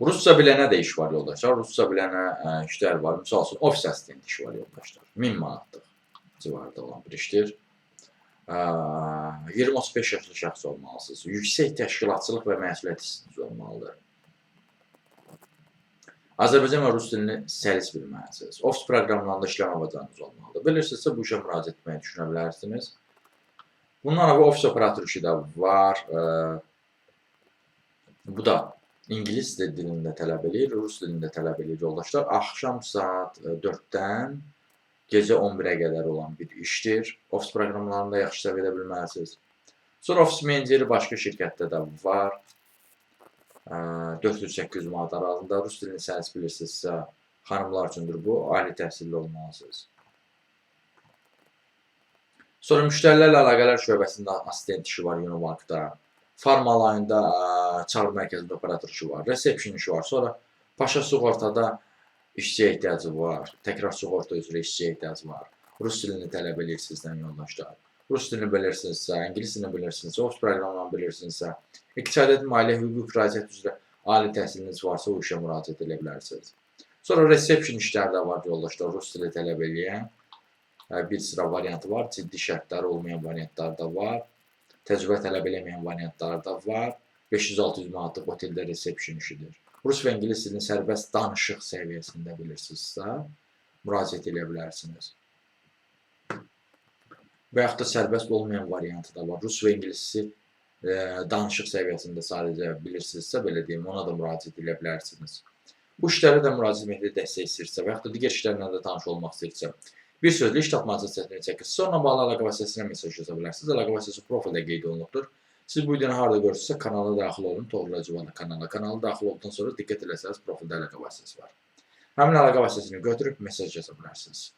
Rusca bilənə də iş var yoldaşlar. Rusca bilənə işlər var. Misal üçün, ofis assistenti işi var yoldaşlar. 1000 manatlıq civarında olan bir işdir. 20-35 yaşlı şəxs olmalısınız. Yüksək təşkilatçılıq və məsuliyyət hissiniz olmalıdır. Azərbaycan və rus dilini səlis bilməlisiniz. Ofis proqramlarında işləmə bacarığınız olmalıdır. Bilirsinizsə, bu işə müraciət etməyi düşünə bilərsiniz. Bundan əvvəl ofis operatoru işi də var. Bu da İngilis dilində tələb edir, rus dilində tələb edir yoldaşlar. Axşam saat 4-dən gecə 11-ə qədər olan bir işdir. Ofis proqramlarında yaxşı səviyyədə bilməlisiniz. Sonra ofis meneceri başqa şirkətdə də var. 400-800 manat aralığında. Rus dilini səlis bilirsinizsə, xanımlar üçündür bu. Ali təhsilli olmalısınız. Sonra müştərilərlə əlaqələr şöbəsində assistent işi var Unibankda. Farmalayında çağrı mərkəzində operator işi var. Resepsiyon işi var. Sonra Paşa Sığortada işçiyə ehtiyacı var. Təkrar sığorta üzrə işçiyə ehtiyacı var. Rus dilini tələb edir sizdən yoldaşlar. Rus dilini bilirsinizsə, İngilis dilini bilirsinizsə, ofis proqramlarını bilirsinizsə, iqtisadiyyat, maliyyə, hüquq, müraciət üzrə ali təhsiliniz varsa, o işə müraciət edə bilərsiniz. Sonra resepsiyon işləri də var yoldaşlar. Rus dili tələb edən bir sıra variantı var. Ciddi şərtləri olmayan variantlar da var. Təcrübə tələb eləməyən variantlar da var. 500-600 manatlıq oteldə resepsiyon işidir. Rus və İngilis dilini sərbəst danışıq səviyyəsində bilirsinizsə, müraciət edə bilərsiniz. Və yaxud da sərbəst olmayan variantı da var. Rus və İngilisi danışıq səviyyəsində sadəcə bilirsinizsə, belə deyim, ona da müraciət edə bilərsiniz. Bu işlərə də müraciət edib dəstək istəyirsə və yaxud da digər işlərlə də tanış olmaq istəyirsə, bir sözlü iş tapmacı çətinlik çəkirsə, onunla bağlı əlaqə vasitəsilə mesaj yaza bilərsiniz. Əlaqə vasitəsi profildə qeyd olunubdur. Siz bu videonu harada görürsünüzsə, kanala daxil olun, Toğrul kanala. Kanala daxil olduqdan sonra diqqət eləsəniz, profildə əlaqə vasitəsi var. Həmin əlaqə vasitəsini götürüb mesaj yaza bilərsiniz.